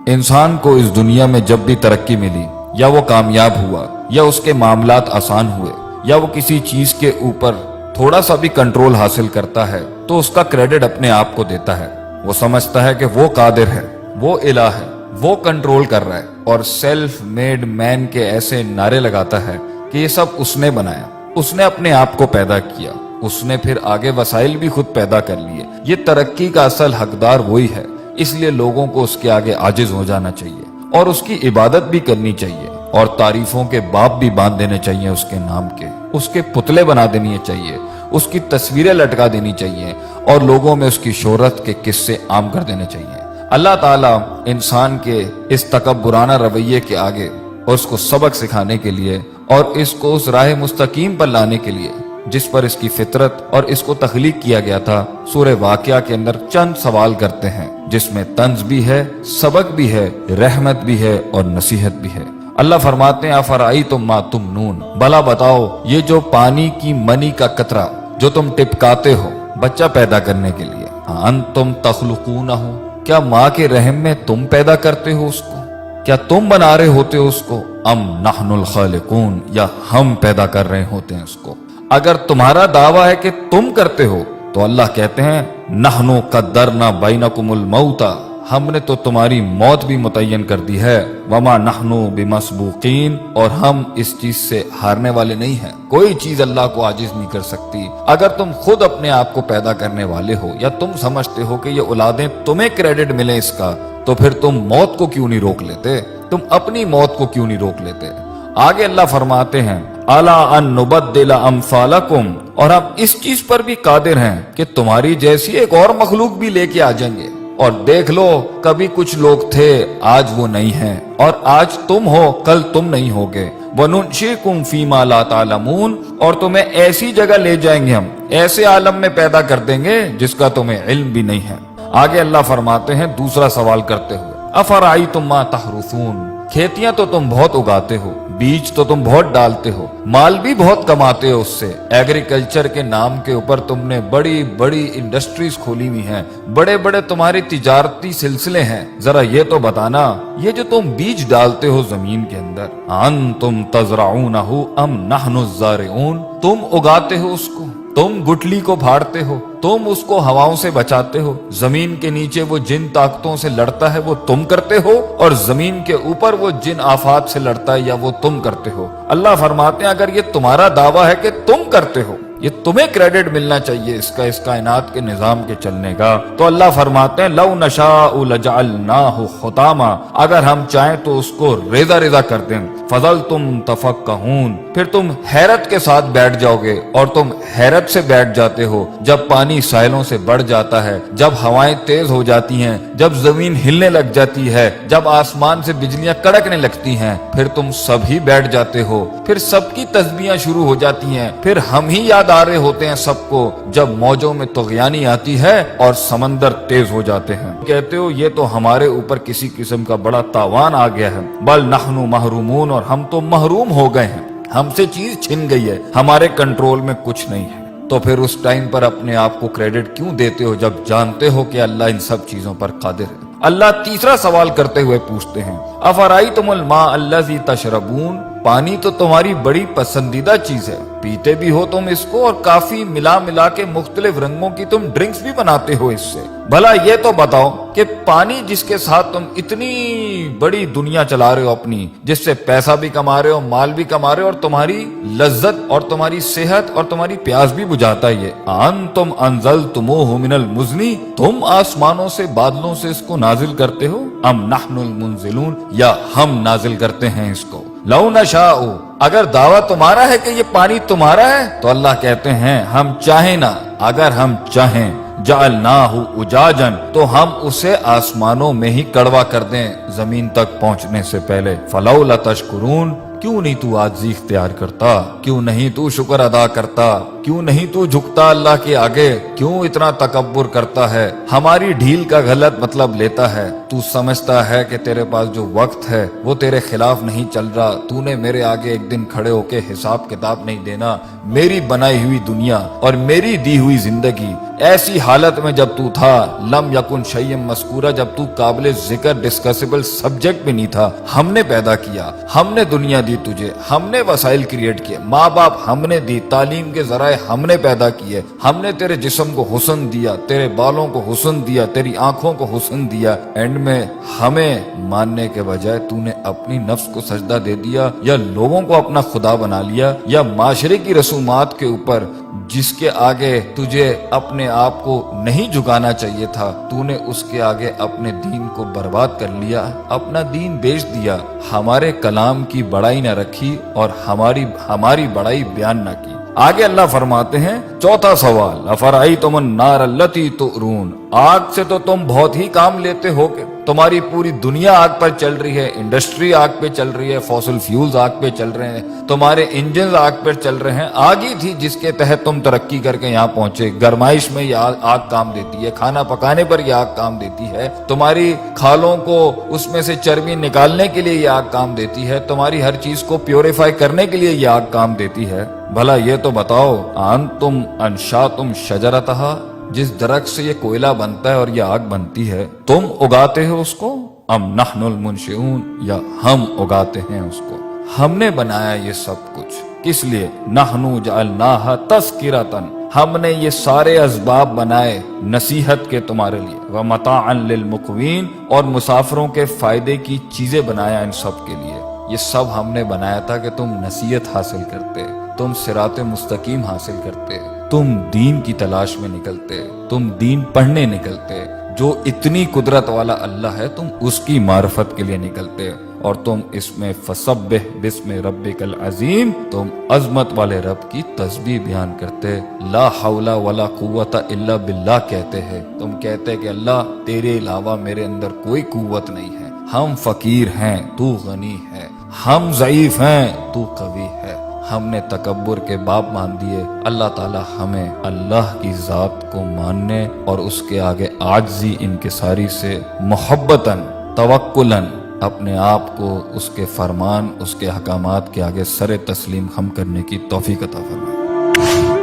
انسان کو اس دنیا میں جب بھی ترقی ملی، یا وہ کامیاب ہوا، یا اس کے معاملات آسان ہوئے، یا وہ کسی چیز کے اوپر تھوڑا سا بھی کنٹرول حاصل کرتا ہے، تو اس کا کریڈٹ اپنے آپ کو دیتا ہے۔ وہ سمجھتا ہے کہ وہ قادر ہے، وہ الہ ہے، وہ کنٹرول کر رہا ہے، اور سیلف میڈ مین کے ایسے نعرے لگاتا ہے کہ یہ سب اس نے بنایا، اس نے اپنے آپ کو پیدا کیا، اس نے پھر آگے وسائل بھی خود پیدا کر لیے۔ یہ ترقی کا اصل حقدار وہی ہے، اس لیے لوگوں کو اس کے آگے عاجز ہو جانا چاہیے، اور اس کی عبادت بھی کرنی چاہیے، اور تعریفوں کے باب بھی باندھ دینے چاہیے اس کے نام کے، اس کے پتلے بنا دینی چاہیے، اس کی تصویریں لٹکا دینی چاہیے، اور لوگوں میں اس کی شہرت کے قصے عام کر دینے چاہیے۔ اللہ تعالیٰ انسان کے اس تکبرانہ رویے کے آگے اس کو سبق سکھانے کے لیے، اور اس کو اس راہ مستقیم پر لانے کے لیے جس پر اس کی فطرت اور اس کو تخلیق کیا گیا تھا، سورہ واقعہ کے اندر چند سوال کرتے ہیں، جس میں طنز بھی ہے، سبق بھی ہے، رحمت بھی ہے، اور نصیحت بھی ہے۔ اللہ فرماتے ہیں افرأیتم ما تمنون، بھلا بتاؤ یہ جو پانی کی منی کا قطرہ جو تم ٹپکاتے ہو بچہ پیدا کرنے کے لیے، انتم تخلقونہ، کیا ماں کے رحم میں تم پیدا کرتے ہو اس کو؟ کیا تم بنا رہے ہوتے ہو اس کو؟ ام نحن الخالقون، یا ہم پیدا کر رہے ہوتے ہیں اس کو؟ اگر تمہارا دعویٰ ہے کہ تم کرتے ہو تو اللہ کہتے ہیں نحن قدرنا بینکم الموت، ہم نے تو تمہاری موت بھی متعین کر دی ہے، وما نحن بمسبوقین، اور ہم اس چیز سے ہارنے والے نہیں ہیں۔ کوئی چیز اللہ کو عاجز نہیں کر سکتی۔ اگر تم خود اپنے آپ کو پیدا کرنے والے ہو، یا تم سمجھتے ہو کہ یہ اولادیں تمہیں کریڈٹ ملے اس کا، تو پھر تم موت کو کیوں نہیں روک لیتے؟ تم اپنی موت کو کیوں نہیں روک لیتے؟ آگے اللہ فرماتے ہیں الا ان نبدل امثالکم، اور ہم اس چیز پر بھی قادر ہیں کہ تمہاری جیسی ایک اور مخلوق بھی لے کے آ جائیں گے۔ اور دیکھ لو، کبھی کچھ لوگ تھے، آج وہ نہیں ہیں، اور آج تم ہو، کل تم نہیں ہوگے۔ وَنُنْشِئْكُمْ فِي مَا لَا تَعْلَمُونَ، اور تمہیں ایسی جگہ لے جائیں گے، ہم ایسے عالم میں پیدا کر دیں گے جس کا تمہیں علم بھی نہیں ہے۔ آگے اللہ فرماتے ہیں دوسرا سوال کرتے ہوئے افرأیتم ما تحرثون، کھیتیاں تو تم بہت اگاتے ہو، بیج تو تم بہت ڈالتے ہو، مال بھی بہت کماتے ہو اس سے، ایگریکلچر کے نام کے اوپر تم نے بڑی بڑی انڈسٹریز کھولی ہوئی ہیں، بڑے بڑے تمہارے تجارتی سلسلے ہیں، ذرا یہ تو بتانا یہ جو تم بیج ڈالتے ہو زمین کے اندر، انتم تزرعونہ ام نحن الزارعون، تم اگاتے ہو اس کو، تم گٹلی کو پھاڑتے ہو، تم اس کو ہواؤں سے بچاتے ہو، زمین کے نیچے وہ جن طاقتوں سے لڑتا ہے وہ تم کرتے ہو، اور زمین کے اوپر وہ جن آفات سے لڑتا ہے یا وہ تم کرتے ہو۔ اللہ فرماتے ہیں اگر یہ تمہارا دعویٰ ہے کہ تم کرتے ہو، یہ تمہیں کریڈٹ ملنا چاہیے اس کائنات کے نظام کے چلنے کا، تو اللہ فرماتے ہیں لو نشاء لجعلناہ حطاما، اگر ہم چاہیں تو اس کو ریزہ ریزہ کر دیں، فظلتم تفکہون، پھر تم حیرت کے ساتھ بیٹھ جاؤ گے، اور تم حیرت سے بیٹھ جاتے ہو جب پانی ساحلوں سے بڑھ جاتا ہے، جب ہوائیں تیز ہو جاتی ہیں، جب زمین ہلنے لگ جاتی ہے، جب آسمان سے بجلیاں کڑکنے لگتی ہیں، پھر تم سب ہی بیٹھ جاتے ہو، پھر سب کی تسبیحاں شروع ہو جاتی ہیں، پھر ہم ہی یاد آ رہے ہوتے ہیں سب کو جب موجوں میں طغیانی آتی ہے اور سمندر تیز ہو جاتے ہیں۔ کہتے ہو یہ تو ہمارے اوپر کسی قسم کا بڑا تاوان آ گیا ہے، بل نحن محرومون، اور ہم تو محروم ہو گئے ہیں، ہم سے چیز چھن گئی ہے، ہمارے کنٹرول میں کچھ نہیں ہے۔ تو پھر اس ٹائم پر اپنے آپ کو کریڈٹ کیوں دیتے ہو جب جانتے ہو کہ اللہ ان سب چیزوں پر قادر ہے؟ اللہ تیسرا سوال کرتے ہوئے پوچھتے ہیں افرأیتم الماء الذی تشربون، پانی تو تمہاری بڑی پسندیدہ چیز ہے، پیتے بھی ہو تم اس کو، اور کافی ملا ملا کے مختلف رنگوں کی تم ڈرنکس بھی بناتے ہو اس سے۔ بھلا یہ تو بتاؤ کہ پانی جس کے ساتھ تم اتنی بڑی دنیا چلا رہے ہو اپنی، جس سے پیسہ بھی کما رہے ہو، مال بھی کما رہے ہو، اور تمہاری لذت اور تمہاری صحت اور تمہاری پیاس بھی بجھاتا ہے، یہ انتم انزلتموہ من المزن، تم آسمانوں سے بادلوں سے اس کو نازل کرتے ہو، ام نحن المنزلون، یا ہم نازل کرتے ہیں اس کو۔ لو نشاء، اگر دعویٰ تمہارا ہے کہ یہ پانی تمہارا ہے، تو اللہ کہتے ہیں ہم چاہیں نا، اگر ہم چاہیں جعلناہ اجاجا، تو ہم اسے آسمانوں میں ہی کڑوا کر دیں زمین تک پہنچنے سے پہلے۔ فلولا تشکرون، کیوں نہیں تو عاجزی اختیار کرتا؟ کیوں نہیں تو شکر ادا کرتا؟ کیوں نہیں تو جھکتا اللہ کے آگے؟ کیوں اتنا تکبر کرتا ہے؟ ہماری ڈھیل کا غلط مطلب لیتا ہے، تو سمجھتا ہے کہ تیرے پاس جو وقت ہے وہ تیرے خلاف نہیں چل رہا، تو نے میرے آگے ایک دن کھڑے ہو کے حساب کتاب نہیں دینا، میری بنائی ہوئی دنیا اور میری دی ہوئی زندگی ایسی حالت میں جب تو تھا لم یکن شیئا مذکورا، جب تو قابل ذکر ڈسکسیبل سبجیکٹ بھی نہیں تھا، ہم نے پیدا کیا، ہم نے دنیا دی تجھے، ہم نے وسائل کریٹ کیے، ماں باپ ہم نے دی، تعلیم کے ذرائع ہم نے پیدا کیے، ہم نے تیرے جسم کو حسن دیا، تیرے بالوں کو حسن دیا، تیری آنکھوں کو حسن دیا، اینڈ میں ہمیں ماننے کے بجائے تو نے اپنی نفس کو سجدہ دے دیا، یا لوگوں کو اپنا خدا بنا لیا، یا معاشرے کی رسومات کے اوپر جس کے آگے تجھے اپنے آپ کو نہیں جھکانا چاہیے تھا، تو نے اس کے آگے اپنے دین کو برباد کر لیا، اپنا دین بیچ دیا، ہمارے کلام کی بڑائی نہ رکھی اور ہماری بڑائی بیان نہ کی۔ آگے اللہ فرماتے ہیں چوتھا سوال، افرأیتم النار التی تؤرون، آگ سے تو تم بہت ہی کام لیتے ہو کہ تمہاری پوری دنیا آگ پر چل رہی ہے، انڈسٹری آگ پہ چل رہی ہے، فوسل فیولز آگ پہ چل رہے ہیں، تمہارے انجنز آگ پر چل رہے ہیں، آگ ہی تھی جس کے تحت تم ترقی کر کے یہاں پہنچے، گرمائش میں یہ آگ کام دیتی ہے، کھانا پکانے پر یہ آگ کام دیتی ہے، تمہاری کھالوں کو اس میں سے چربی نکالنے کے لیے یہ آگ کام دیتی ہے، تمہاری ہر چیز کو پیوریفائی کرنے کے لیے یہ آگ کام دیتی ہے۔ بھلا یہ تو بتاؤ، انتم انشاتم شجرتہا، جس درخت سے یہ کوئلہ بنتا ہے اور یہ آگ بنتی ہے، تم اگاتے ہو اس کو، ام نحن المنشئون، یا ہم اگاتے ہیں اس کو، ہم نے بنایا یہ سب کچھ، کس لیے؟ نحن جعلناها تذکرۃ، ہم نے یہ سارے اسباب بنائے نصیحت کے تمہارے لیے، ومتاعا للمقوین، اور مسافروں کے فائدے کی چیزیں بنایا ان سب کے لیے، یہ سب ہم نے بنایا تھا کہ تم نصیحت حاصل کرتے، تم صراط مستقیم حاصل کرتے، تم دین کی تلاش میں نکلتے، تم دین پڑھنے نکلتے، جو اتنی قدرت والا اللہ ہے تم اس کی معرفت کے لیے نکلتے، اور تم اس میں فسبح بسم ربک العظیم، تم عظمت والے رب کی تسبیح بیان کرتے، لا حول ولا قوت الا باللہ کہتے ہیں، تم کہتے کہ اللہ تیرے علاوہ میرے اندر کوئی قوت نہیں ہے، ہم فقیر ہیں تو غنی ہے، ہم ضعیف ہیں تو قوی ہے، ہم نے تکبر کے باب مان دیے۔ اللہ تعالی ہمیں اللہ کی ذات کو ماننے اور اس کے آگے عاجزی انکساری سے محبتاً توکلاً اپنے آپ کو اس کے فرمان، اس کے احکامات کے آگے سر تسلیم خم کرنے کی توفیق عطا فرمائے۔